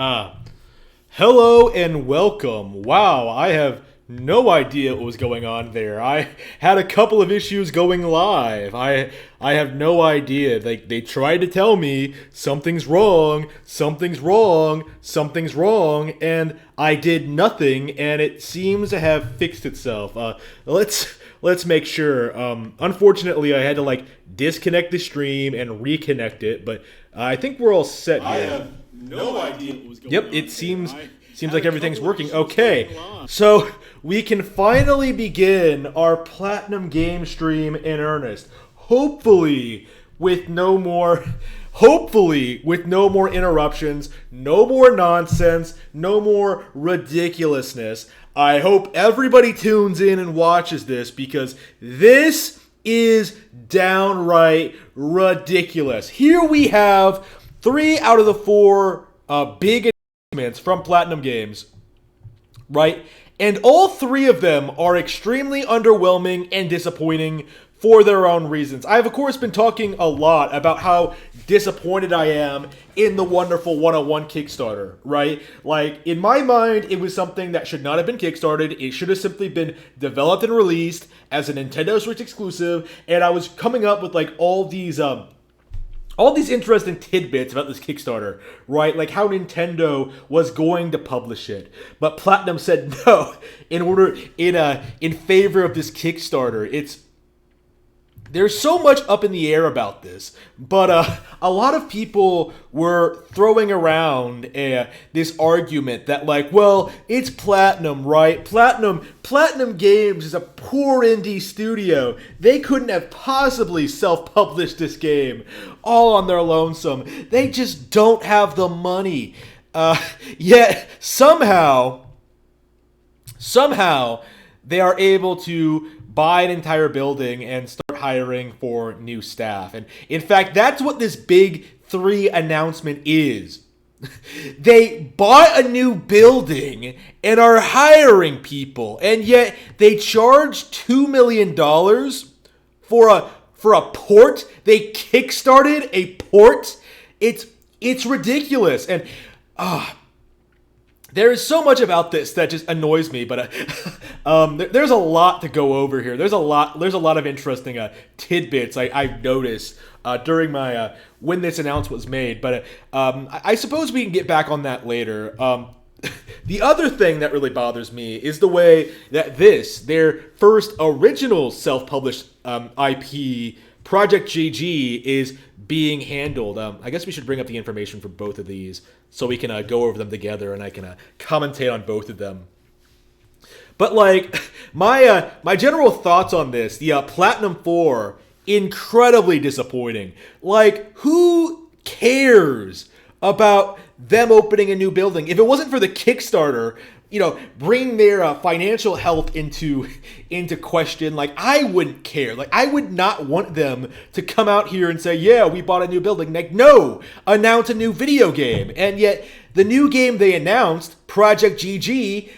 Hello and welcome. Wow, I have no idea what was going on there. I had a couple of issues going live. I have no idea. They tried to tell me something's wrong, something's wrong, something's wrong, and I did nothing, and it seems to have fixed itself. Let's make sure. Unfortunately, I had to disconnect the stream and reconnect it, but I think we're all set here. I have no idea what was going on. Yep, it seems like everything's working. Okay, so we can finally begin our Platinum Game stream in earnest. Hopefully with no more interruptions, no more nonsense, no more ridiculousness. I hope everybody tunes in and watches this because this is downright ridiculous. Here we have 3 out of the 4 big announcements from Platinum Games, right? And all 3 of them are extremely underwhelming and disappointing for their own reasons. I've, of course, been talking a lot about how disappointed I am in the wonderful 101 Kickstarter, right? In my mind, it was something that should not have been kickstarted. It should have simply been developed and released as a Nintendo Switch exclusive, and I was coming up with, all these interesting tidbits about this Kickstarter, right? Like how Nintendo was going to publish it. But Platinum said no in favor of this Kickstarter. There's so much up in the air about this, but a lot of people were throwing around this argument that well, it's Platinum, right? Platinum Games is a poor indie studio. They couldn't have possibly self-published this game all on their lonesome. They just don't have the money. Yet somehow they are able to buy an entire building and start hiring for new staff. And in fact, that's what this big 3 announcement is. They bought a new building and are hiring people, and yet they charge $2 million for a port. They kickstarted a port. It's ridiculous. And there is so much about this that just annoys me, but there's a lot to go over here. There's a lot of interesting tidbits I've noticed during my when this announcement was made. But I suppose we can get back on that later. The other thing that really bothers me is the way that their first original self-published IP, Project GG, is being handled. I guess we should bring up the information for both of these so we can go over them together and I can commentate on both of them. But my general thoughts on this, the Platinum 4, incredibly disappointing. Who cares about them opening a new building? If it wasn't for the Kickstarter, bringing their financial health into question, I wouldn't care. I would not want them to come out here and say, yeah, we bought a new building. No, announce a new video game. And yet, the new game they announced, Project GG,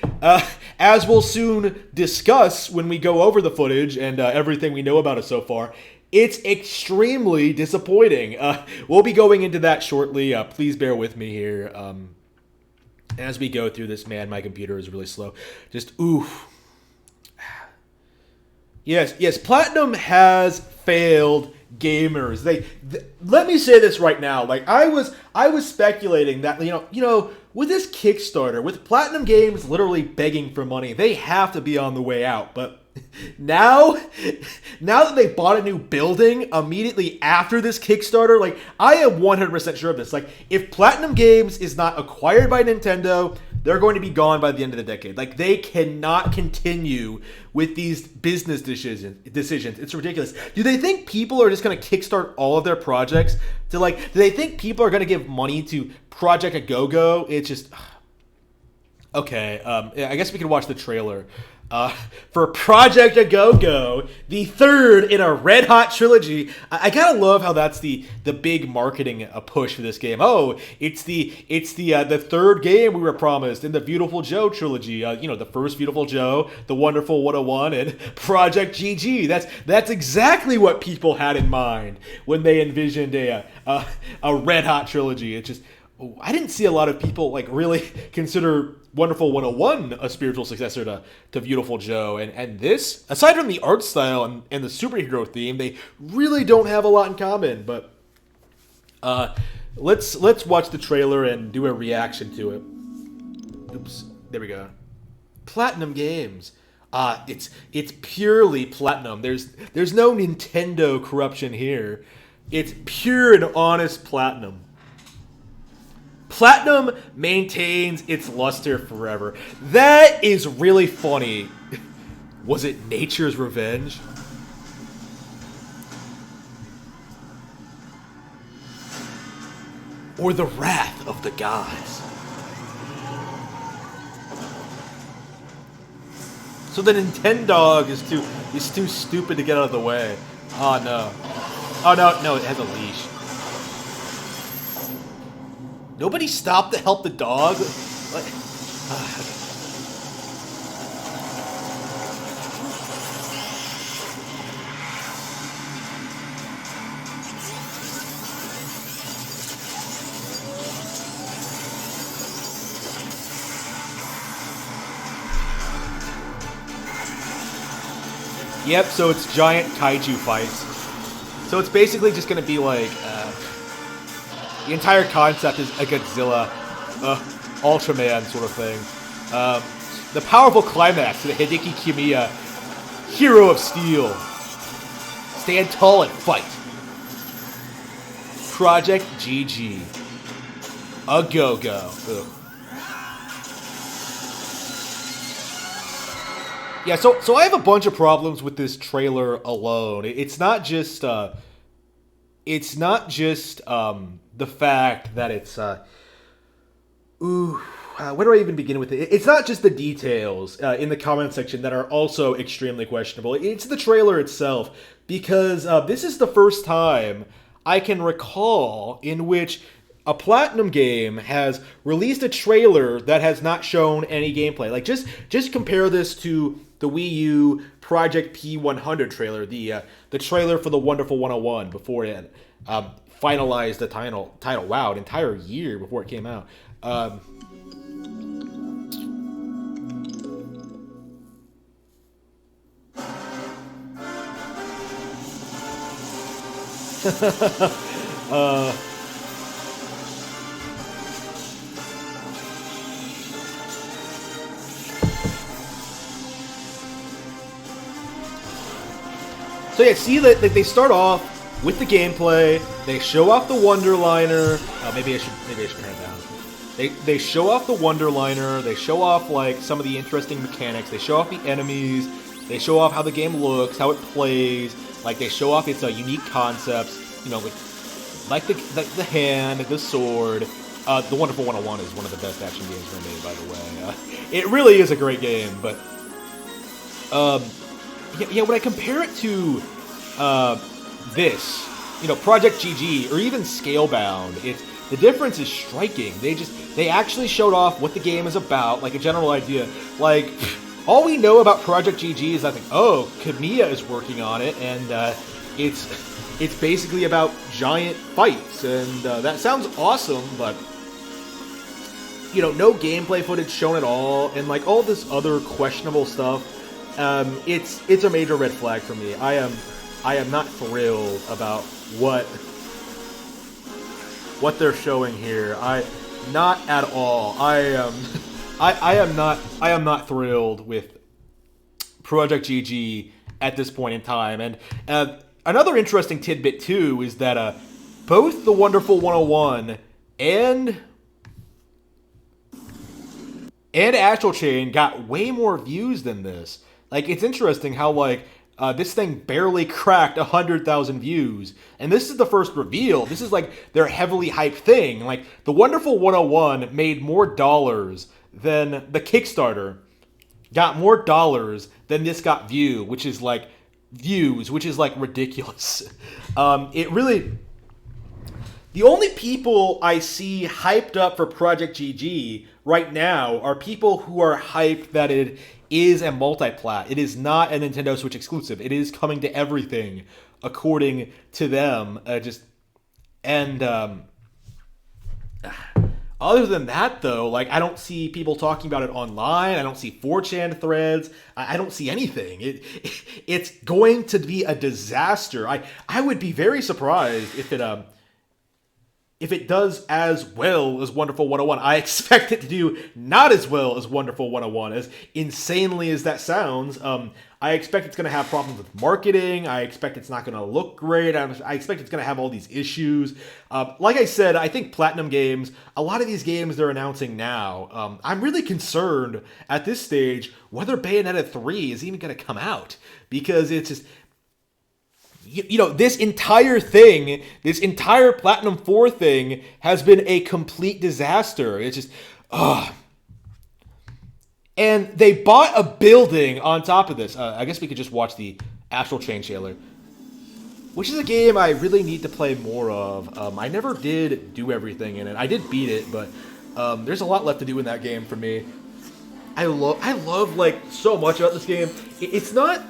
as we'll soon discuss when we go over the footage and everything we know about it so far, it's extremely disappointing. We'll be going into that shortly. Please bear with me here. As we go through this, man, my computer is really slow. Just, oof. Yes, Platinum has failed gamers. Let me say this right now. I was speculating that, with this Kickstarter, with Platinum Games literally begging for money, they have to be on the way out. But now that they bought a new building immediately after this Kickstarter, I am 100% sure of this. If Platinum Games is not acquired by Nintendo, they're going to be gone by the end of the decade. They cannot continue with these business decisions. It's ridiculous. Do they think people are just going to kickstart all of their projects? Do they think people are going to give money to Project A Go-Go? It's just... Okay, I guess we can watch the trailer. For Project A Go-Go, the 3rd in a Red Hot trilogy. I gotta love how that's the big marketing push for this game. Oh, it's the 3rd game we were promised in the Beautiful Joe trilogy. The first Beautiful Joe, the Wonderful 101, and Project GG. That's exactly what people had in mind when they envisioned a Red Hot trilogy. It's just, I didn't see a lot of people like really consider Wonderful 101 a spiritual successor to Beautiful Joe, and this, aside from the art style and the superhero theme, they really don't have a lot in common. But let's watch the trailer and do a reaction to it. Oops, there we go. Platinum Games. It's purely Platinum. There's no Nintendo corruption here. It's pure and honest Platinum. Platinum maintains its luster forever. That is really funny. Was it Nature's Revenge? Or the Wrath of the Gods? So the Nintendog is too stupid to get out of the way. Oh no. Oh no, it has a leash. Nobody stopped to help the dog? What? Yep, so it's giant kaiju fights. So it's basically just going to be like... the entire concept is a Godzilla, Ultraman sort of thing. The powerful climax to the Hideki Kamiya Hero of Steel. Stand tall and fight. Project GG. A go-go. Ugh. Yeah, so I have a bunch of problems with this trailer alone. It's not just the fact that it's where do I even begin with it? It's not just the details in the comment section that are also extremely questionable. It's the trailer itself, because this is the first time I can recall in which a Platinum game has released a trailer that has not shown any gameplay. Like, just compare this to the Wii U Project P100 trailer, the trailer for the Wonderful 101 before it finalized the title. Wow, an entire year before it came out. So yeah, see that they start off with the gameplay. They show off the Wonderliner. Maybe I should turn it down. They show off the Wonderliner. They show off like some of the interesting mechanics. They show off the enemies. They show off how the game looks, how it plays. Like, they show off its unique concepts. You know, like the hand, the sword. The Wonderful 101 is one of the best action games ever made, by the way. It really is a great game, but yeah, when I compare it to this, you know, Project GG or even Scalebound, the difference is striking. They actually showed off what the game is about, like a general idea. Like, all we know about Project GG is I think, oh, Kamiya is working on it, and it's basically about giant fights, and that sounds awesome, but you know, no gameplay footage shown at all, and like all this other questionable stuff. It's a major red flag for me. I am not thrilled about what they're showing here. Not at all. I am not thrilled with Project GG at this point in time. And another interesting tidbit too is that both the Wonderful 101 and Astral Chain got way more views than this. Like, it's interesting how, like, this thing barely cracked 100,000 views. And this is the first reveal. This is, like, their heavily hyped thing. Like, the Wonderful 101 made more dollars than the Kickstarter. Got more dollars than this got which is, like, ridiculous. It really... The only people I see hyped up for Project GG right now are people who are hyped that it is a multi-plat. It is not a Nintendo Switch exclusive. It is coming to everything, according to them. Other than that, though, like, I don't see people talking about it online. I don't see 4chan threads. I don't see anything. It's going to be a disaster. I would be very surprised if it does as well as Wonderful 101. I expect it to do not as well as Wonderful 101, as insanely as that sounds. I expect it's going to have problems with marketing. I expect it's not going to look great. I expect it's going to have all these issues. Like I said, I think PlatinumGames, a lot of these games they're announcing now, I'm really concerned at this stage whether Bayonetta 3 is even going to come out. Because it's just... You know, this entire thing, this entire Platinum 4 thing has been a complete disaster. It's just, And they bought a building on top of this. I guess we could just watch the Astral Chain trailer, which is a game I really need to play more of. I never did do everything in it. I did beat it, but there's a lot left to do in that game for me. I love like so much about this game. It's not...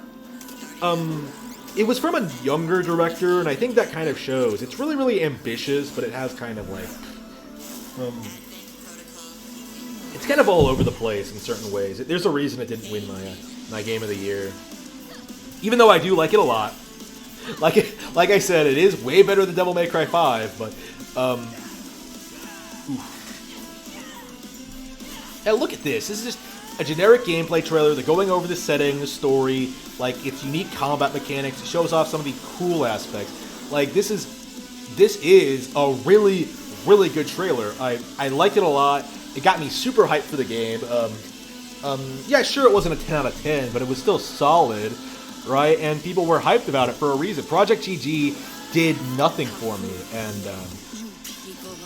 It was from a younger director, and I think that kind of shows. It's really, really ambitious, but it has kind of like... it's kind of all over the place in certain ways. There's a reason it didn't win my Game of the Year. Even though I do like it a lot. Like I said, it is way better than Devil May Cry 5, but... Now look at this. This is just a generic gameplay trailer. They're going over the setting, the story, like its unique combat mechanics. It shows off some of the cool aspects. Like this is a really, really good trailer. I liked it a lot. It got me super hyped for the game. Yeah, sure, it wasn't a 10 out of 10, but it was still solid, right? And people were hyped about it for a reason. Project GG did nothing for me, and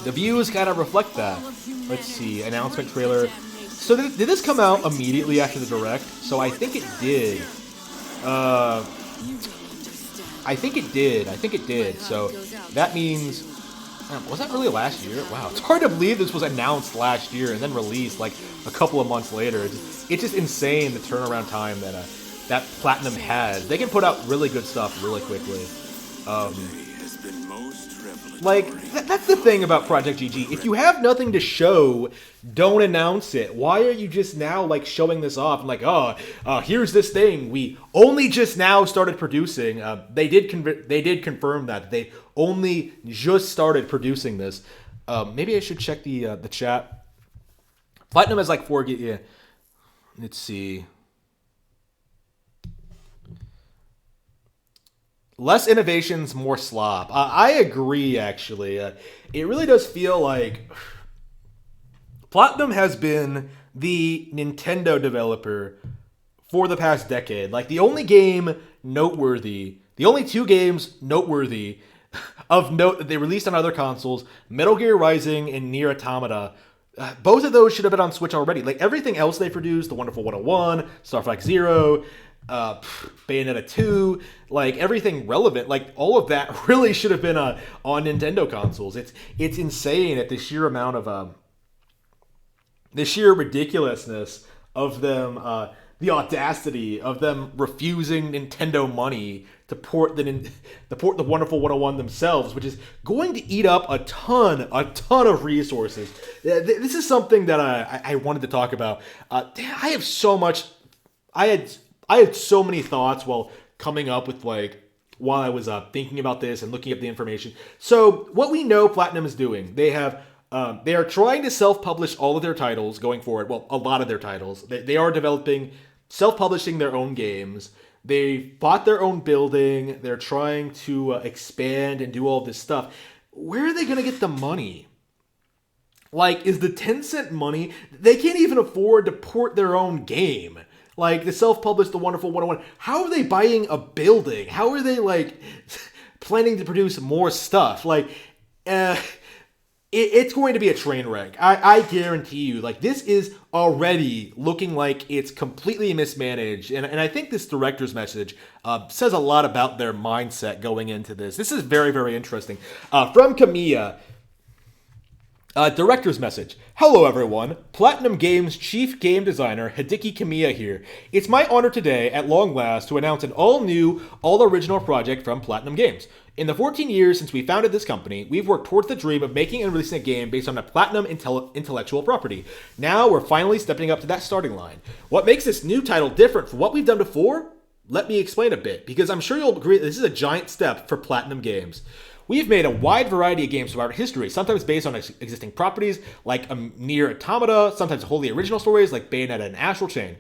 the views kind of reflect that. Let's see, announcement trailer. So did this come out immediately after the Direct? So I think it did. I think it did. So that means... was that really last year? Wow, it's hard to believe this was announced last year and then released like a couple of months later. It's just insane the turnaround time that Platinum has. They can put out really good stuff really quickly. Like, that's the thing about Project GG. If you have nothing to show, don't announce it. Why are you just now, like, showing this off? And like, here's this thing we only just now started producing. They did confirm that. They only just started producing this. Maybe I should check the chat. Platinum has, like, 4 gig... Yeah. Let's see... Less innovations, more slop. I agree, actually. It really does feel like Platinum has been the Nintendo developer for the past decade. Like, the only game noteworthy, the only 2 games noteworthy of note that they released on other consoles, Metal Gear Rising and Nier Automata, both of those should have been on Switch already. Like, everything else they produced, The Wonderful 101, Star Fox Zero... Bayonetta 2, like everything relevant, like all of that really should have been on Nintendo consoles. It's insane at the sheer amount of the sheer ridiculousness of them, the audacity of them refusing Nintendo money to port the Wonderful 101 themselves, which is going to eat up a ton of resources. This is something that I wanted to talk about. I have so much. I had so many thoughts while coming up with, like, while I was thinking about this and looking up the information. So what we know Platinum is doing, they are trying to self-publish all of their titles going forward. Well, a lot of their titles. They are developing, self-publishing their own games. They bought their own building. They're trying to expand and do all this stuff. Where are they going to get the money? Like, is the 10-cent money? They can't even afford to port their own game. Like, to self-publish The Wonderful 101. How are they buying a building? How are they, like, planning to produce more stuff? Like, it's going to be a train wreck. I guarantee you. Like, this is already looking like it's completely mismanaged. And I think this director's message says a lot about their mindset going into this. This is very, very interesting. From Kamiya, Director's message. Hello everyone, PlatinumGames Chief Game Designer Hideki Kamiya here. It's my honor today, at long last, to announce an all-new, all-original project from PlatinumGames. In the 14 years since we founded this company, we've worked towards the dream of making and releasing a game based on a Platinum intellectual property. Now we're finally stepping up to that starting line. What makes this new title different from what we've done before? Let me explain a bit, because I'm sure you'll agree that this is a giant step for PlatinumGames. We've made a wide variety of games throughout history, sometimes based on existing properties like Nier Automata, sometimes wholly original stories like Bayonetta and Astral Chain.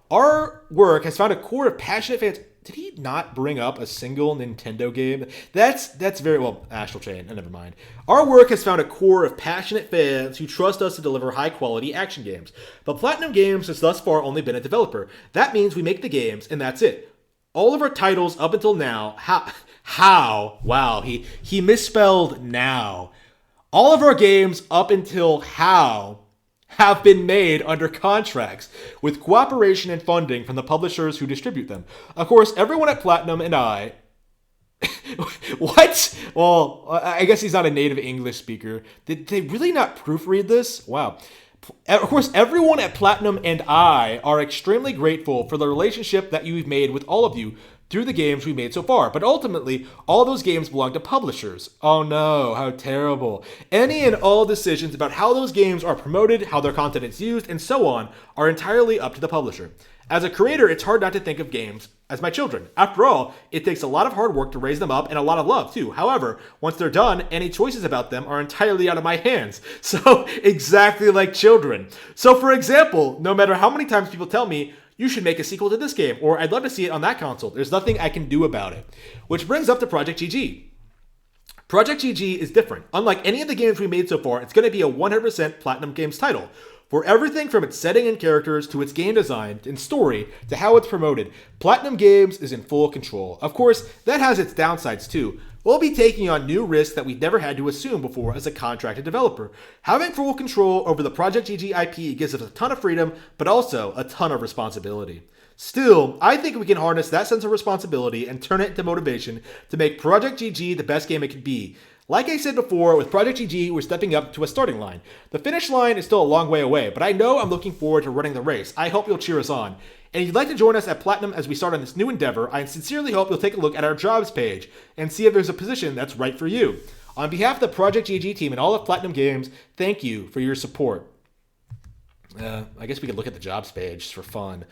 Our work has found a core of passionate fans. Did he not bring up a single Nintendo game? That's very well, Astral Chain, never mind. Our work has found a core of passionate fans who trust us to deliver high-quality action games. But PlatinumGames has thus far only been a developer. That means we make the games, and that's it. All of our titles up until now, wow, he misspelled now. All of our games up until have been made under contracts with cooperation and funding from the publishers who distribute them. Of course, everyone at Platinum and I... What? Well, I guess he's not a native English speaker. Did they really not proofread this? Wow. Of course, everyone at Platinum and I are extremely grateful for the relationship that you've made with all of you through the games we've made so far, but ultimately, all those games belong to publishers. Oh no, how terrible. Any and all decisions about how those games are promoted, how their content is used, and so on are entirely up to the publisher. As a creator, it's hard not to think of games as my children. After all, it takes a lot of hard work to raise them up and a lot of love too. However, once they're done, any choices about them are entirely out of my hands. So, exactly like children. So for example, no matter how many times people tell me, you should make a sequel to this game, or I'd love to see it on that console, there's nothing I can do about it. Which brings up to Project GG. Project GG is different. Unlike any of the games we made so far, it's going to be a 100% PlatinumGames title. For everything from its setting and characters to its game design and story to how it's promoted, PlatinumGames is in full control. Of course, that has its downsides too. We'll be taking on new risks that we've never had to assume before as a contracted developer. Having full control over the Project GG IP gives us a ton of freedom, but also a ton of responsibility. Still, I think we can harness that sense of responsibility and turn it into motivation to make Project GG the best game it can be. Like I said before, with Project GG, we're stepping up to a starting line. The finish line is still a long way away, but I know I'm looking forward to running the race. I hope you'll cheer us on. And if you'd like to join us at Platinum as we start on this new endeavor, I sincerely hope you'll take a look at our jobs page and see if there's a position that's right for you. On behalf of the Project GG team and all of PlatinumGames, thank you for your support. I guess we could look at the jobs page just for fun.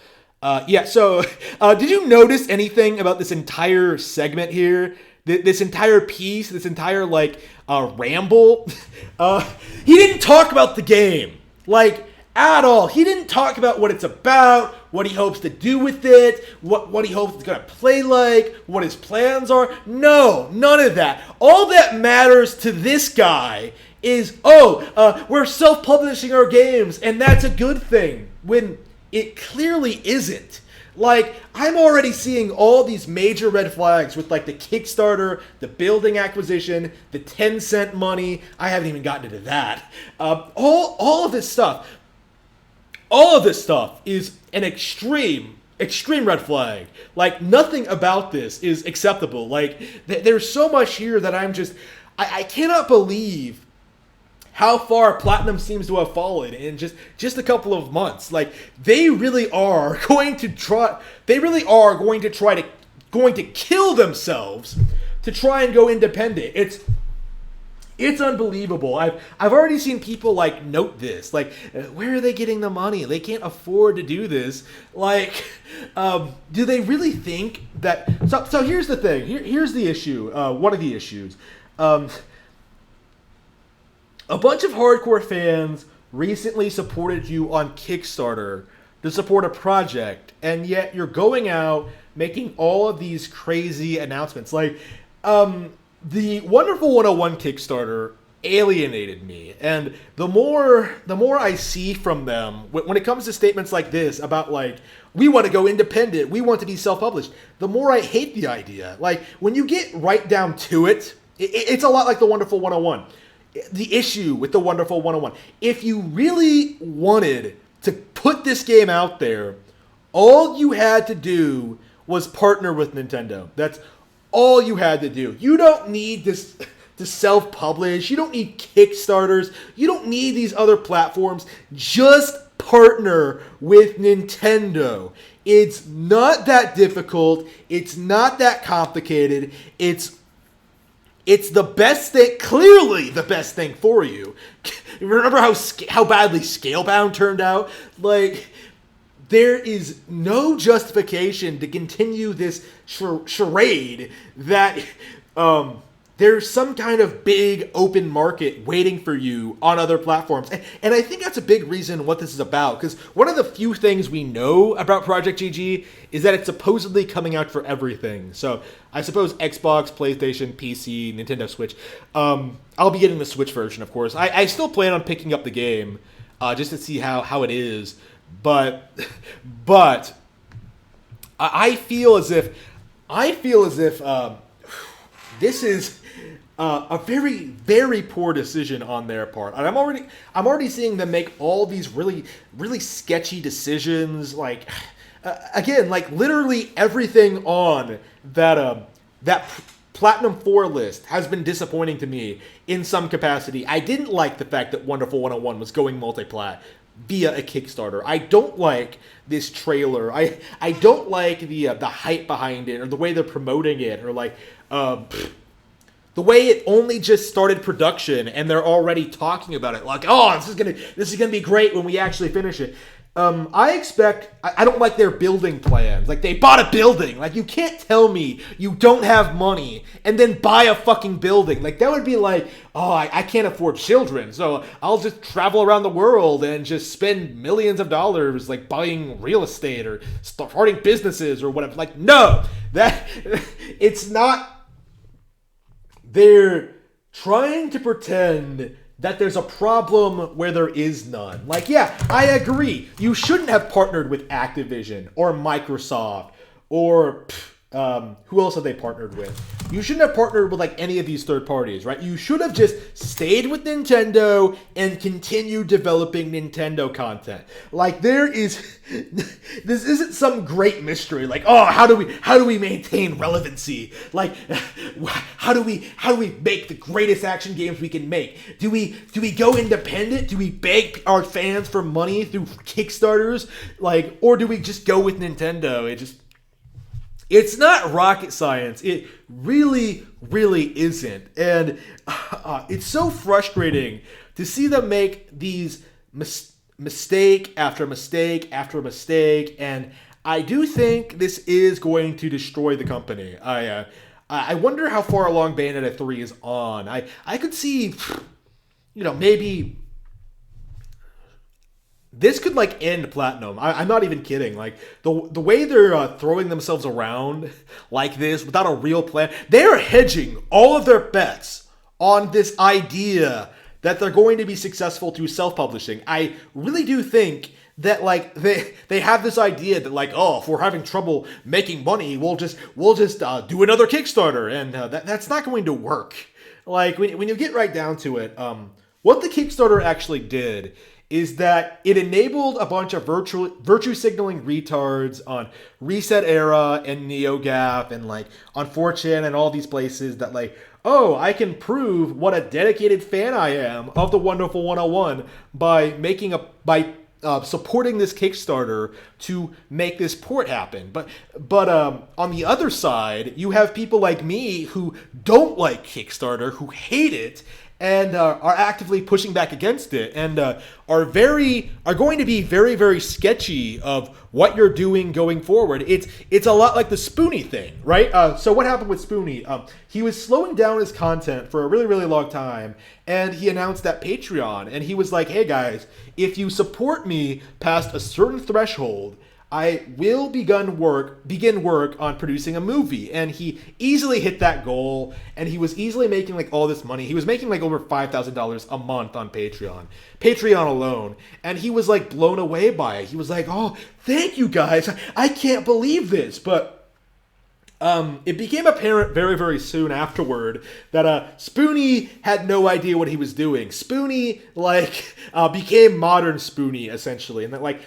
So did you notice anything about this entire segment here? This entire piece, this entire, ramble? He didn't talk about the game, at all. He didn't talk about what it's about, what he hopes to do with it, what he hopes it's going to play like, what his plans are. No, none of that. All that matters to this guy is, we're self-publishing our games, and that's a good thing, when it clearly isn't. I'm already seeing all these major red flags with, the Kickstarter, the building acquisition, the 10-cent money. I haven't even gotten into that. All of this stuff is an extreme red flag. Nothing about this is acceptable. There's so much here that I cannot believe how far Platinum seems to have fallen in just a couple of months. They really are going to kill themselves to try and go independent. It's unbelievable. I've already seen people note this. Where are they getting the money? They can't afford to do this. Do they really think that? So here's the thing. Here's the issue. One of the issues. A bunch of hardcore fans recently supported you on Kickstarter to support a project, and yet you're going out making all of these crazy announcements. The Wonderful 101 Kickstarter alienated me, and the more I see from them when it comes to statements like this about we want to go independent, we want to be self-published, the more I hate the idea. When you get right down to it, it's a lot like the Wonderful 101. The issue with the Wonderful 101. If you really wanted to put this game out there, all you had to do was partner with Nintendo. That's all you had to do. You don't need this to self-publish. You don't need Kickstarters. You don't need these other platforms. Just partner with Nintendo. It's not that difficult. It's not that complicated. It's the best thing, clearly the best thing for you. Remember how badly Scalebound turned out? Like, there is no justification to continue this charade that there's some kind of big open market waiting for you on other platforms. And I think that's a big reason what this is about, because one of the few things we know about Project GG is that it's supposedly coming out for everything. So I suppose Xbox, PlayStation, PC, Nintendo Switch. I'll be getting the Switch version, of course. I still plan on picking up the game just to see how it is. But I feel as if this is a very, very poor decision on their part. And I'm already seeing them make all these really, really sketchy decisions. Like, again, like literally everything on that Platinum 4 list has been disappointing to me in some capacity. I didn't like the fact that Wonderful 101 was going multi-plat via a Kickstarter. I don't like this trailer. I don't like the hype behind it, or the way they're promoting it, or like the way it only just started production and they're already talking about it. Like, oh, this is gonna be great when we actually finish it. I don't like their building plans. Like, they bought a building. Like, you can't tell me you don't have money and then buy a fucking building. Like, that would be like, oh, I can't afford children, so I'll just travel around the world and just spend millions of dollars, like, buying real estate or starting businesses or whatever. Like, no, it's not. They're trying to pretend that there's a problem where there is none. Like, yeah, I agree. You shouldn't have partnered with Activision or Microsoft or who else have they partnered with? You shouldn't have partnered with like any of these third parties, right? You should have just stayed with Nintendo and continued developing Nintendo content. Like, this isn't some great mystery. Like, oh, how do we maintain relevancy? Like, how do we make the greatest action games we can make? Do we go independent? Do we beg our fans for money through Kickstarters? Like, or do we just go with Nintendo? It's not rocket science. It really, really isn't. And it's so frustrating to see them make these mistake after mistake after mistake. And I do think this is going to destroy the company. I wonder how far along Bayonetta 3 is on. I could see, maybe this could like end Platinum. I'm not even kidding. Like the way they're throwing themselves around like this without a real plan, they're hedging all of their bets on this idea that they're going to be successful through self-publishing. I really do think that like they have this idea that like, oh, if we're having trouble making money, we'll just do another Kickstarter, and that's not going to work. Like when you get right down to it, what the Kickstarter actually did is that it enabled a bunch of virtue signaling retards on Reset Era and NeoGAF and like on 4chan and all these places that like, oh, I can prove what a dedicated fan I am of the Wonderful 101 by supporting this Kickstarter to make this port happen. But on the other side, you have people like me who don't like Kickstarter, who hate it, and are actively pushing back against it, and are going to be very, very sketchy of what you're doing going forward. It's a lot like the Spoonie thing, right? So what happened with Spoonie? He was slowing down his content for a really, really long time, and he announced that Patreon, and he was like, hey guys, if you support me past a certain threshold, I will begin work on producing a movie. And he easily hit that goal, and he was easily making like all this money. He was making like over $5,000 a month on Patreon alone. And he was like blown away by it. He was like, oh, thank you guys. I can't believe this. But it became apparent very, very soon afterward that Spoonie had no idea what he was doing. Spoonie, became modern Spoonie, essentially. And that,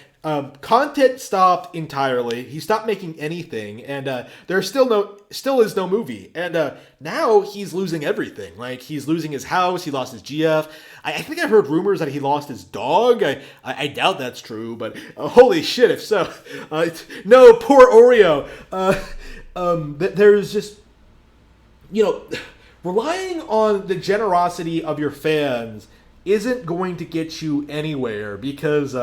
content stopped entirely. He stopped making anything, and there still is no movie. And now he's losing everything. Like, he's losing his house, he lost his GF. I think I've heard rumors that he lost his dog. I doubt that's true, but holy shit, if so. No, poor Oreo. There's just, relying on the generosity of your fans isn't going to get you anywhere, because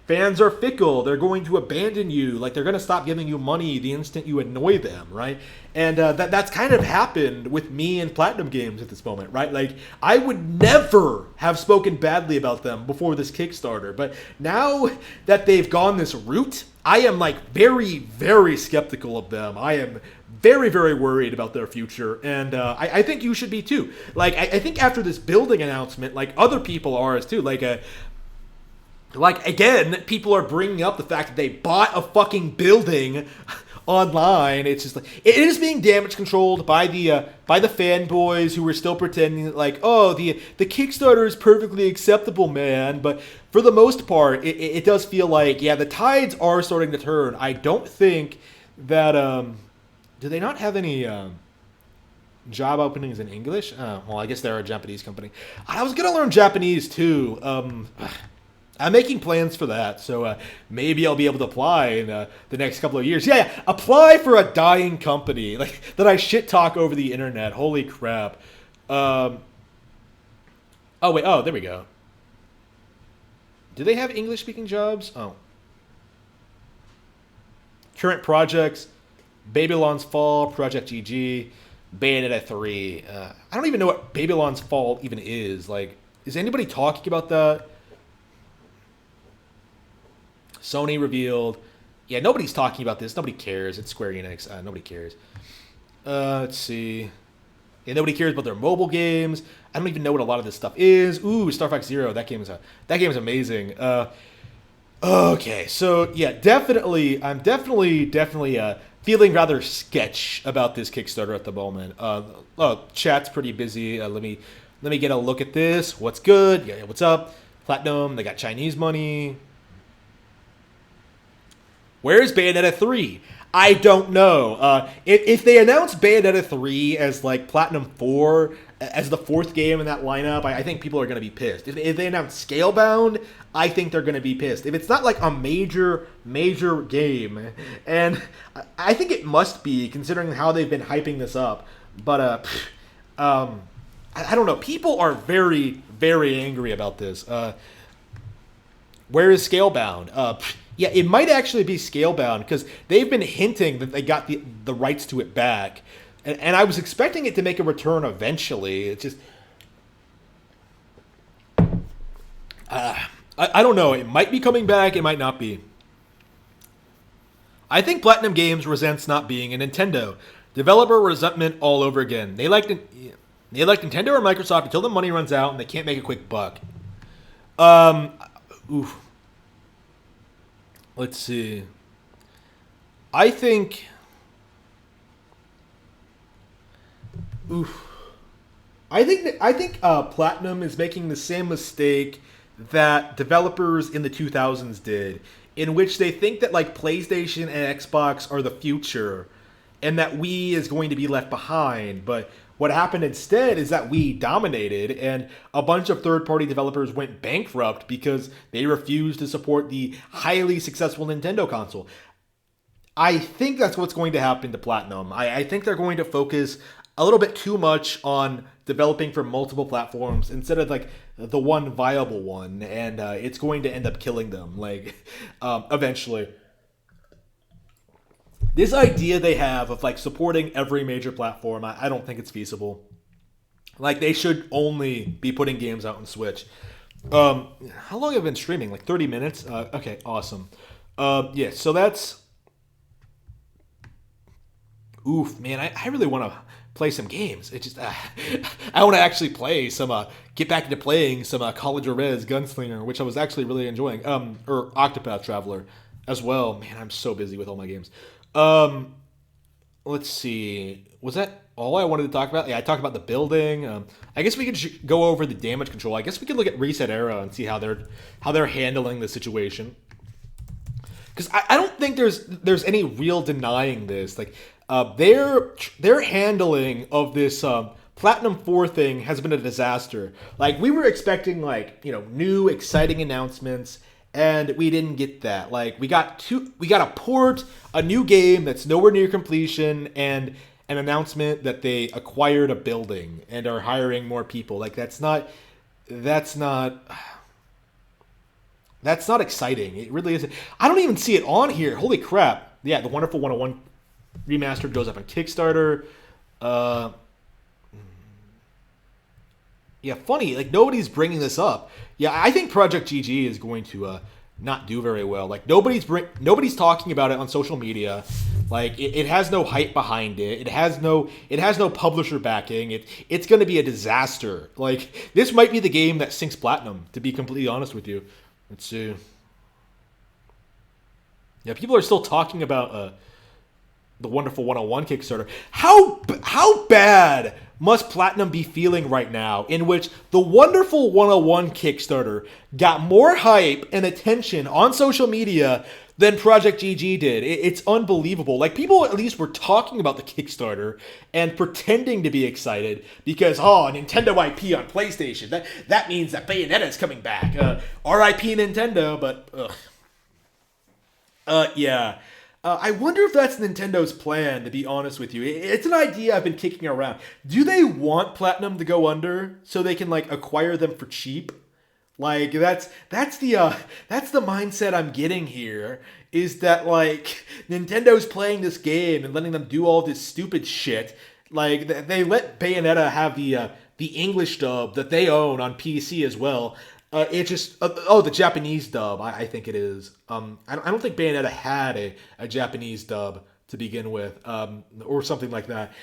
fans are fickle. They're going to abandon you. Like, they're going to stop giving you money the instant you annoy them, right? And that's kind of happened with me and PlatinumGames at this moment, right? Like, I would never have spoken badly about them before this Kickstarter, but now that they've gone this route, I am, very, very skeptical of them. I am very, very worried about their future, and I think you should be too. I think after this building announcement, other people are as too. Again, people are bringing up the fact that they bought a fucking building online. It's just it is being damage controlled by the fanboys who are still pretending that the Kickstarter is perfectly acceptable, man. But for the most part, it does feel like, the tides are starting to turn. I don't think that do they not have any job openings in English? Well, I guess they're a Japanese company. I was gonna learn Japanese too. I'm making plans for that, so maybe I'll be able to apply in the next couple of years. Yeah, apply for a dying company that I shit talk over the internet. Holy crap! Oh wait, there we go. Do they have English speaking jobs? Oh, current projects: Babylon's Fall, Project GG, Bayonetta 3. I don't even know what Babylon's Fall even is. Is anybody talking about that? Sony revealed. Yeah, nobody's talking about this. Nobody cares. It's Square Enix. Nobody cares. Let's see. Yeah, nobody cares about their mobile games. I don't even know what a lot of this stuff is. Ooh, Star Fox Zero. That game is amazing. Okay, so yeah, I'm definitely feeling rather sketch about this Kickstarter at the moment. Chat's pretty busy. Let me get a look at this. What's good? Yeah, what's up? Platinum. They got Chinese money. Where's Bayonetta 3? I don't know. If they announce Bayonetta 3 as Platinum 4, as the fourth game in that lineup, I think people are going to be pissed. If they announce Scalebound, I think they're going to be pissed. If it's not a major game, and I think it must be, considering how they've been hyping this up. But I don't know. People are very, very angry about this. Where is Scalebound? Yeah, it might actually be Scalebound, because they've been hinting that they got the rights to it back. And I was expecting it to make a return eventually. It's just... I don't know. It might be coming back. It might not be. I think PlatinumGames resents not being a Nintendo. Developer resentment all over again. They like Nintendo or Microsoft until the money runs out and they can't make a quick buck. Oof. Let's see. I think Platinum is making the same mistake that developers in the 2000s did, in which they think that PlayStation and Xbox are the future, and that Wii is going to be left behind. But what happened instead is that Wii dominated, and a bunch of third-party developers went bankrupt because they refused to support the highly successful Nintendo console. I think that's what's going to happen to Platinum. I think they're going to focus a little bit too much on developing for multiple platforms instead of the one viable one, and it's going to end up killing them eventually. This idea they have of supporting every major platform, I don't think it's feasible. They should only be putting games out on Switch. How long have I been streaming? 30 minutes? Okay, awesome. Yeah, so that's... Oof, man, I really want to play some games. It's just... I want to actually play some... get back into playing some College of Res Gunslinger, which I was actually really enjoying. Or Octopath Traveler as well. Man, I'm so busy with all my games. let's see. Was that all I wanted to talk about? Yeah, I talked about the building. I guess we could go over the damage control. I guess we could look at Reset Era and see how they're handling the situation. Because I don't think there's any real denying this. Like their handling of this Platinum 4 thing has been a disaster. Like we were expecting new exciting announcements, and we didn't get that. Like we got a port, a new game that's nowhere near completion, and an announcement that they acquired a building and are hiring more people. Like that's not exciting. It really isn't. I don't even see it on here. Holy crap. Yeah, the Wonderful 101 Remastered goes up on Kickstarter. Yeah, funny. Like, nobody's bringing this up. Yeah, I think Project GG is going to not do very well. Like, nobody's talking about it on social media. Like, it has no hype behind it. It has no publisher backing. It's going to be a disaster. Like, this might be the game that sinks Platinum, to be completely honest with you. Let's see. Yeah, people are still talking about the Wonderful 101 Kickstarter. How bad must Platinum be feeling right now, in which the Wonderful 101 Kickstarter got more hype and attention on social media than Project GG did? It's unbelievable. Like, people at least were talking about the Kickstarter and pretending to be excited because, a Nintendo IP on PlayStation. That means that Bayonetta is coming back. R.I.P. Nintendo, but yeah. I wonder if that's Nintendo's plan, to be honest with you. It's an idea I've been kicking around. Do they want Platinum to go under so they can acquire them for cheap? Like that's the mindset I'm getting here, is that Nintendo's playing this game and letting them do all this stupid shit. Like they let Bayonetta have the English dub that they own on PC as well. The Japanese dub, I think it is. I don't think Bayonetta had a Japanese dub to begin with, or something like that.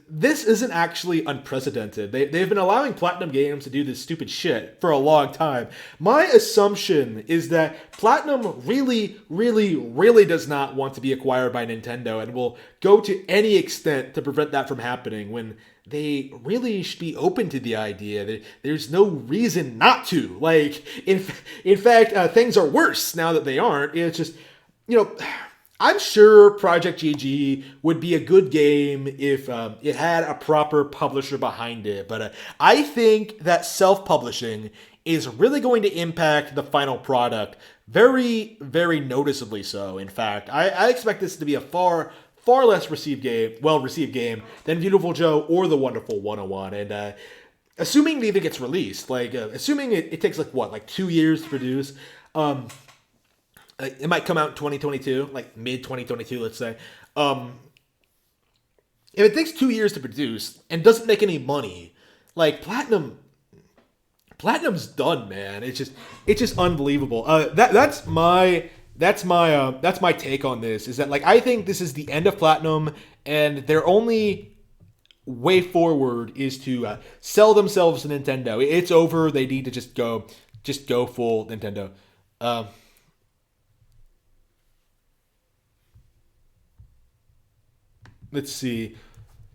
This isn't actually unprecedented. They've been allowing PlatinumGames to do this stupid shit for a long time. My assumption is that Platinum really, really, really does not want to be acquired by Nintendo and will go to any extent to prevent that from happening, when they really should be open to the idea. There's no reason not to. Like, in fact, things are worse now that they aren't. It's just, I'm sure Project GG would be a good game if it had a proper publisher behind it. But I think that self-publishing is really going to impact the final product very, very noticeably so. In fact, I expect this to be a far less well-received game than Beautiful Joe or the Wonderful 101. And assuming it even gets released, assuming it takes 2 years to produce, it might come out in 2022, mid 2022, let's say. If it takes 2 years to produce and doesn't make any money, Platinum's done, man. It's just unbelievable. That's my take on this. Is that I think this is the end of Platinum, and their only way forward is to sell themselves to Nintendo. It's over. They need to just go full Nintendo. Let's see.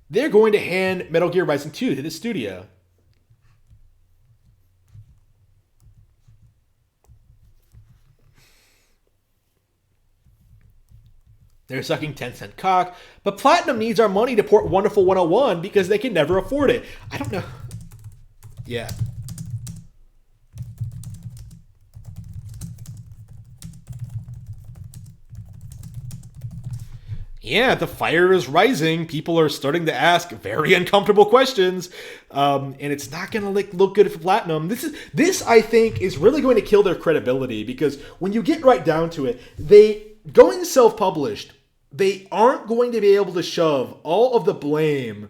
They're going to hand Metal Gear Rising 2 to the studio. They're sucking 10-cent cock, but Platinum needs our money to port Wonderful 101 because they can never afford it. I don't know. Yeah. Yeah, the fire is rising. People are starting to ask very uncomfortable questions, and it's not going to look good for Platinum. This I think is really going to kill their credibility, because when you get right down to it, going self-published, they aren't going to be able to shove all of the blame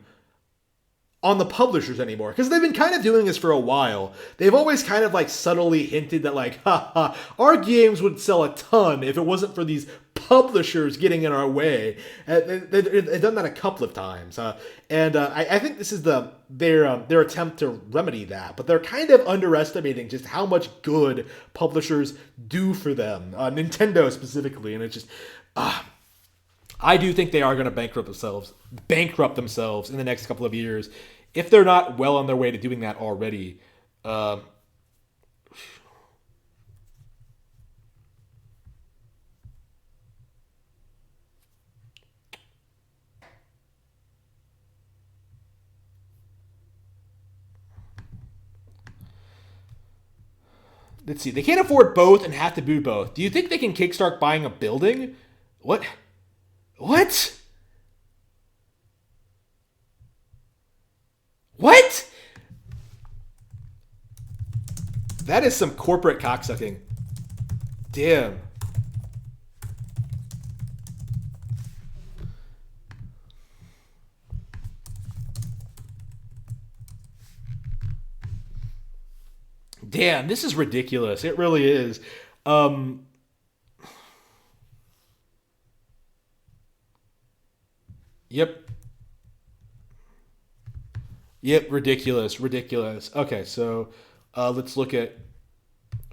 on the publishers anymore, because they've been kind of doing this for a while. They've always kind of subtly hinted that our games would sell a ton if it wasn't for these publishers getting in our way. They've done that a couple of times, and I think this is their attempt to remedy that. But they're kind of underestimating just how much good publishers do for them, Nintendo specifically, and it's just. I do think they are going to bankrupt themselves in the next couple of years if they're not well on their way to doing that already. Let's see. They can't afford both and have to do both. Do you think they can kickstart buying a building? What? What? What? That is some corporate cocksucking. Damn. Damn, this is ridiculous. It really is. Yep. Yep, ridiculous. Okay, so let's look at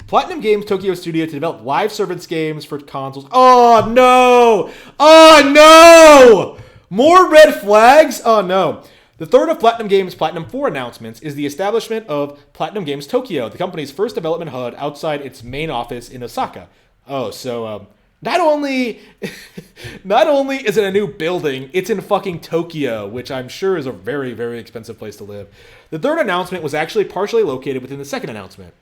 Platinum Games Tokyo Studio to develop live service games for consoles. Oh, no! Oh, no! More red flags? Oh, no. The third of Platinum Games' Platinum 4 announcements is the establishment of Platinum Games Tokyo, the company's first development hub outside its main office in Osaka. Oh, so not only is it a new building, it's in fucking Tokyo, which I'm sure is a very, very expensive place to live. The third announcement was actually partially located within the second announcement,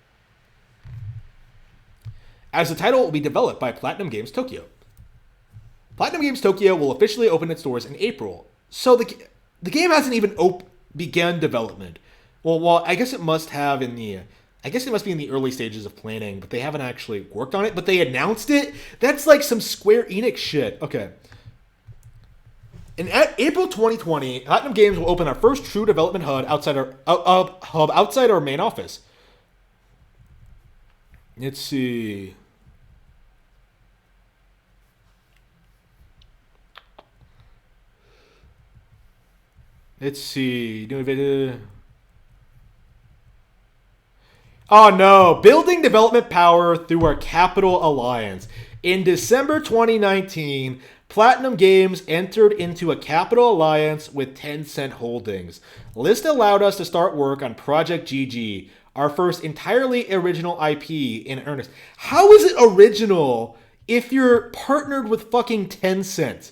as the title will be developed by Platinum Games Tokyo. Platinum Games Tokyo will officially open its doors in April. So the game hasn't even begun development. Well, I guess it must have I guess it must be in the early stages of planning, but they haven't actually worked on it. But they announced it? That's like some Square Enix shit. Okay. In April 2020, Platinum Games will open our first true development hub outside our main office. Let's see. Oh no, building development power through our Capital Alliance. In December 2019, Platinum Games entered into a Capital Alliance with Tencent Holdings. This allowed us to start work on Project GG, our first entirely original IP in earnest. How is it original if you're partnered with fucking Tencent?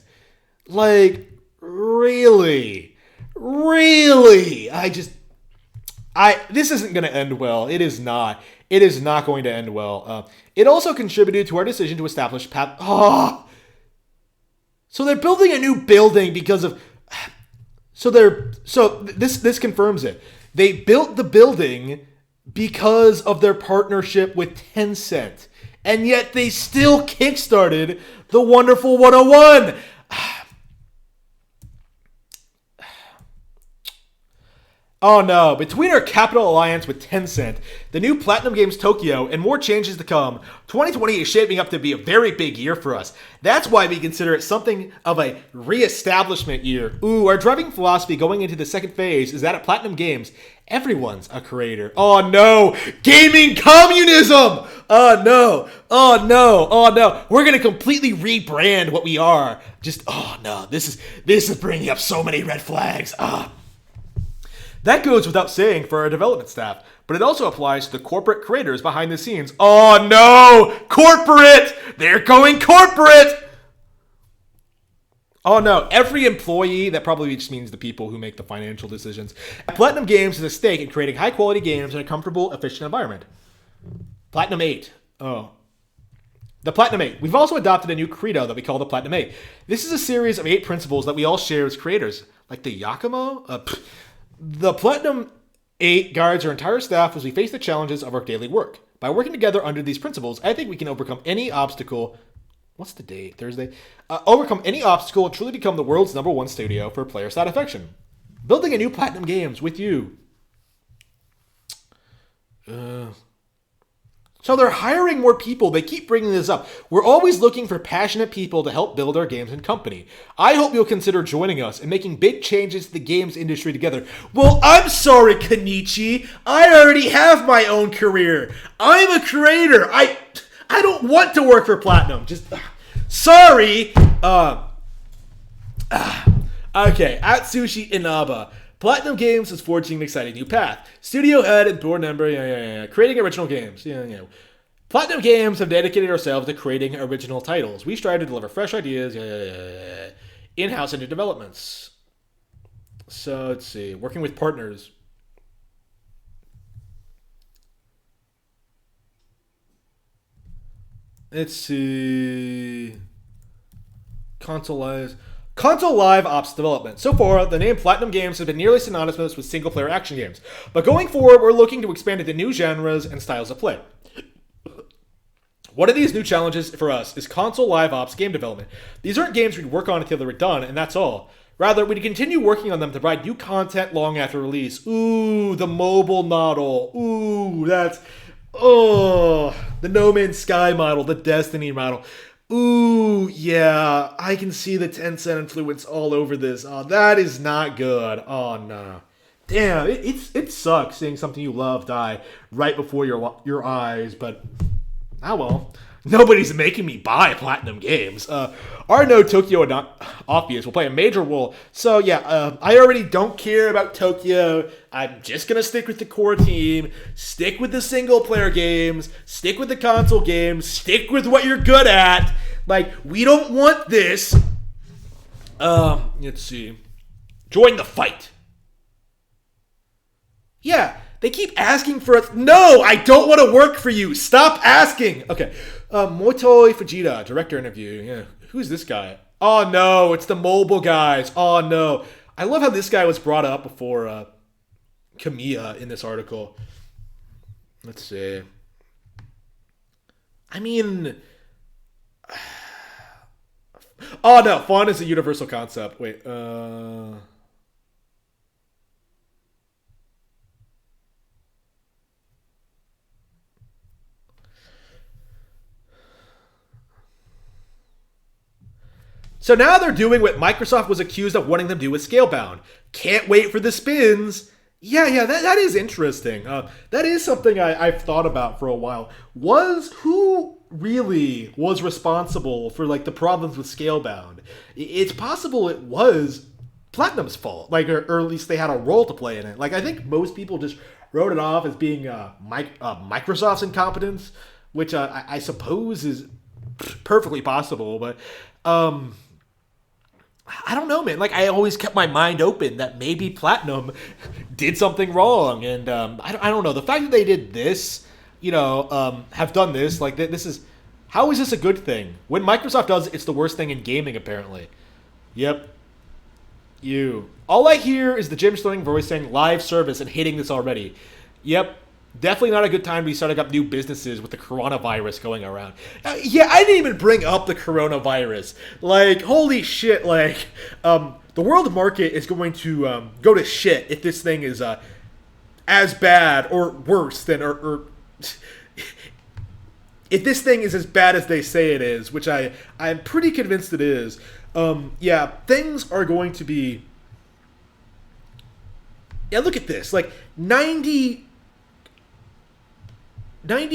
Like, really? Really? This isn't going to end well. It is not. It is not going to end well. It also contributed to our decision to establish So they're building a new building because of... This confirms it. They built the building because of their partnership with Tencent. And yet they still kickstarted the Wonderful 101. Oh no, between our Capital Alliance with Tencent, the new Platinum Games Tokyo, and more changes to come, 2020 is shaping up to be a very big year for us. That's why we consider it something of a re-establishment year. Ooh, our driving philosophy going into the second phase is that at Platinum Games, everyone's a creator. Oh no, gaming communism! Oh no. We're gonna completely rebrand what we are. Oh no, this is bringing up so many red flags. That goes without saying for our development staff, but it also applies to the corporate creators behind the scenes. Oh no! Corporate! They're going corporate! Oh no, every employee, that probably just means the people who make the financial decisions. Platinum Games has a stake in creating high quality games in a comfortable, efficient environment. Platinum 8. Oh. The Platinum 8. We've also adopted a new credo that we call the Platinum 8. This is a series of 8 principles that we all share as creators. Like the Yakumo? The Platinum 8 guides our entire staff as we face the challenges of our daily work. By working together under these principles, I think we can overcome any obstacle. What's the date? Thursday? Overcome any obstacle and truly become the world's #1 studio for player satisfaction. Building a new Platinum Games with you. So they're hiring more people. They keep bringing this up. We're always looking for passionate people to help build our games and company. I hope you'll consider joining us and making big changes to the games industry together. Well, I'm sorry, Kenichi. I already have my own career. I'm a creator. I don't want to work for Platinum. Sorry. Okay, Atsushi Inaba. Platinum Games is forging an exciting new path. Studio head and board member, creating original games. Platinum Games have dedicated ourselves to creating original titles. We strive to deliver fresh ideas, in-house into developments. So let's see, working with partners. Let's see. Console Live Ops development. So far, the name Platinum Games has been nearly synonymous with single-player action games. But going forward, we're looking to expand into new genres and styles of play. One of these new challenges for us is console live ops game development. These aren't games we'd work on until they were done, and that's all. Rather, we'd continue working on them to provide new content long after release. Ooh, the mobile model. Ooh, that's... Oh, the No Man's Sky model, the Destiny model. Ooh, yeah, I can see the Tencent influence all over this. Oh, that is not good. Oh, no. Damn, it sucks seeing something you love die right before your eyes, but... Ah, well. Nobody's making me buy Platinum Games. Our no Tokyo and Obvious will play a major role. So, yeah, I already don't care about Tokyo. I'm just going to stick with the core team, stick with the single-player games, stick with the console games, stick with what you're good at. Like, we don't want this. Let's see. Join the fight. Yeah, they keep asking for us. No, I don't want to work for you. Stop asking. Okay. Motoi Fujita, director interview. Yeah. Who's this guy? Oh, no. It's the mobile guys. Oh, no. I love how this guy was brought up before Kamiya in this article. Let's see. I mean... Oh, no. Fun is a universal concept. Wait. So now they're doing what Microsoft was accused of wanting them to do with Scalebound. Can't wait for the spins. Yeah, that is interesting. That is something I've thought about for a while. Who really was responsible for like the problems with Scalebound? It's possible it was Platinum's fault, like, or at least they had a role to play in it. Like, I think most people just wrote it off as being Microsoft's incompetence, which I suppose is perfectly possible, but I don't know, man. Like, I always kept my mind open that maybe Platinum did something wrong, and I don't know. The fact that they did this, have done this, like, this is... How is this a good thing? When Microsoft does it, it's the worst thing in gaming, apparently. Yep. You. All I hear is the Jim Sterling voice saying live service and hating this already. Yep. Definitely not a good time to be starting up new businesses with the coronavirus going around. Yeah, I didn't even bring up the coronavirus. Like, holy shit, like, the world market is going to go to shit if this thing is as bad or worse than, or if this thing is as bad as they say it is, which I'm pretty convinced it is. Yeah, things are going to be... Yeah, look at this. Like, 90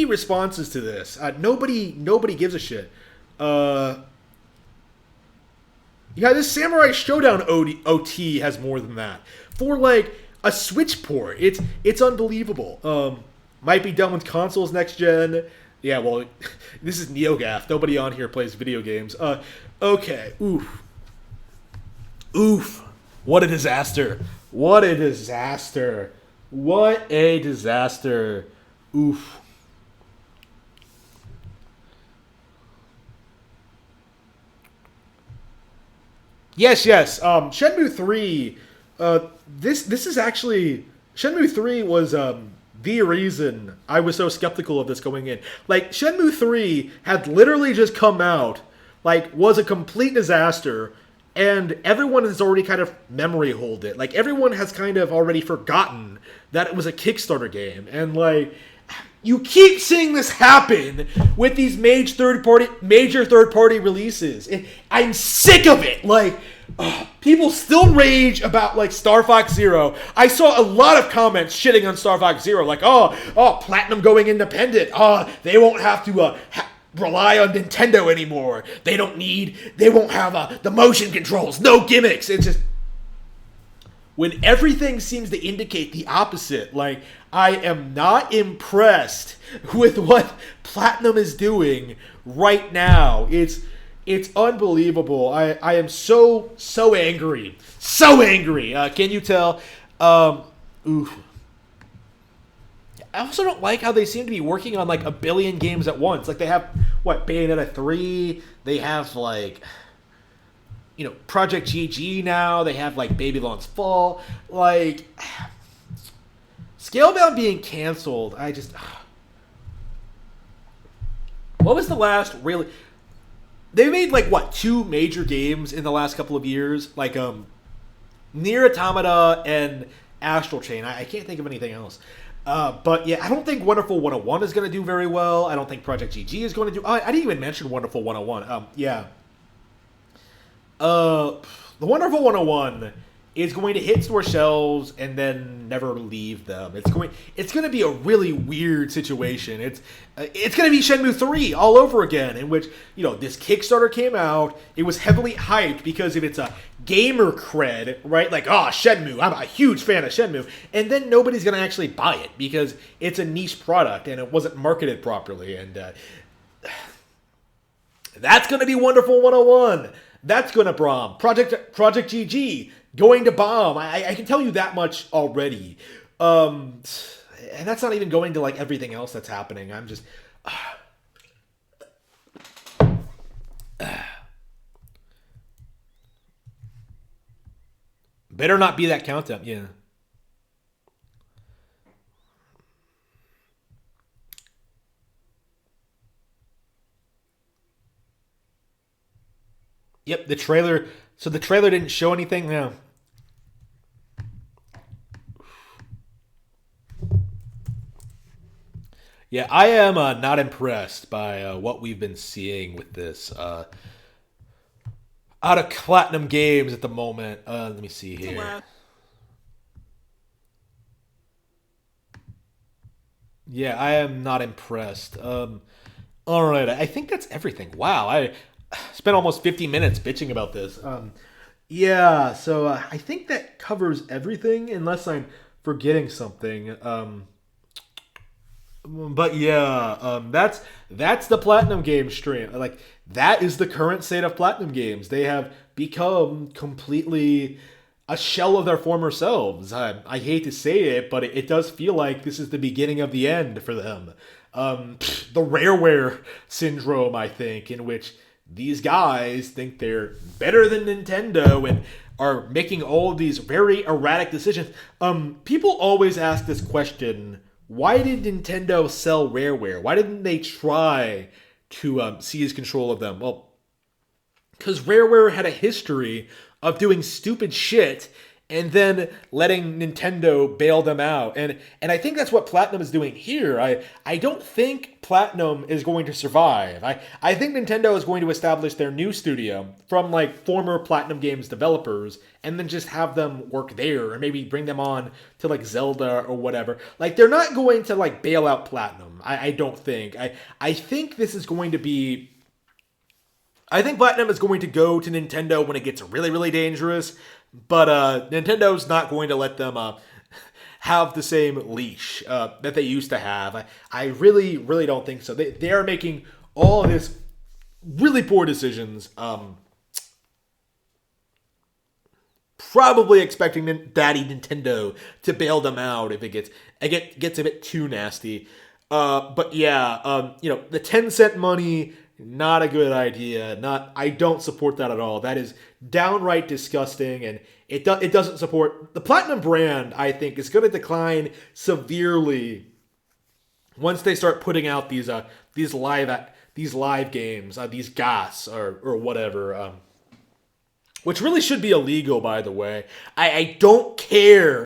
responses to this. Nobody gives a shit. Yeah, this Samurai Showdown OT has more than that. For, like, a Switch port. It's unbelievable. Might be done with consoles next gen. Yeah, well, this is NeoGAF. Nobody on here plays video games. Okay. Oof. What a disaster. What a disaster. Oof. Yes. Shenmue 3. This is actually... Shenmue 3 was the reason I was so skeptical of this going in. Like, Shenmue 3 had literally just come out, like, was a complete disaster, and everyone has already kind of memory holed it. Like, everyone has kind of already forgotten that it was a Kickstarter game. And, like... You keep seeing this happen with these major third-party releases. I'm sick of it. Like, people still rage about, like, Star Fox Zero. I saw a lot of comments shitting on Star Fox Zero. Like, oh, Platinum going independent. They won't have to rely on Nintendo anymore. They won't have the motion controls. No gimmicks. It's just... when everything seems to indicate the opposite. Like, I am not impressed with what Platinum is doing right now. It's unbelievable. I am so angry. So angry. Can you tell? Oof. I also don't like how they seem to be working on like a billion games at once. Like they have what, Bayonetta 3, they have like, you know, Project GG now, they have like Babylon's Fall. Like Scalebound being canceled, I just what was the last really, they made like what, 2 major games in the last couple of years, like Nier Automata and Astral Chain. I can't think of anything else. But yeah, I don't think Wonderful 101 is going to do very well. I don't think Project GG is going to do... I didn't even mention Wonderful 101. Yeah. The Wonderful 101 is going to hit store shelves and then never leave them. It's going to be a really weird situation. It's going to be Shenmue 3 all over again, in which, you know, this Kickstarter came out. It was heavily hyped because of its gamer cred, right? Like, oh, Shenmue, I'm a huge fan of Shenmue. And then nobody's going to actually buy it because it's a niche product and it wasn't marketed properly. And that's going to be Wonderful 101. That's going to bomb. Project GG going to bomb. I can tell you that much already. And that's not even going to like everything else that's happening. I'm just... Better not be that countdown. Yeah. Yep, the trailer. So the trailer didn't show anything? No. Yeah, I am not impressed by what we've been seeing with this. Out of Platinum Games at the moment. Let me see here. Yeah, I am not impressed. All right, I think that's everything. Wow, I spent almost 50 minutes bitching about this. Yeah, so I think that covers everything, unless I'm forgetting something. But yeah, that's the Platinum Games stream. Like, that is the current state of Platinum Games. They have become completely a shell of their former selves. I hate to say it, but it does feel like this is the beginning of the end for them. The Rareware syndrome, I think, in which these guys think they're better than Nintendo and are making all of these very erratic decisions. People always ask this question: why did Nintendo sell Rareware? Why didn't they try to seize control of them? Well, because Rareware had a history of doing stupid shit and then letting Nintendo bail them out. And I think that's what Platinum is doing here. I don't think Platinum is going to survive. I think Nintendo is going to establish their new studio from like former Platinum Games developers and then just have them work there, or maybe bring them on to like Zelda or whatever. Like, they're not going to like bail out Platinum. I don't think. I think this is going to be... I think Platinum is going to go to Nintendo when it gets really, really dangerous, but Nintendo's not going to let them have the same leash that they used to have. I really, really don't think so. They are making all of this really poor decisions. Probably expecting Daddy Nintendo to bail them out if it gets a bit too nasty. But yeah, you know, the 10-cent money, not a good idea. I don't support that at all. That is downright disgusting, and it doesn't support the Platinum brand. I think is going to decline severely once they start putting out these live games, these GAS or whatever, which really should be illegal, by the way. I don't care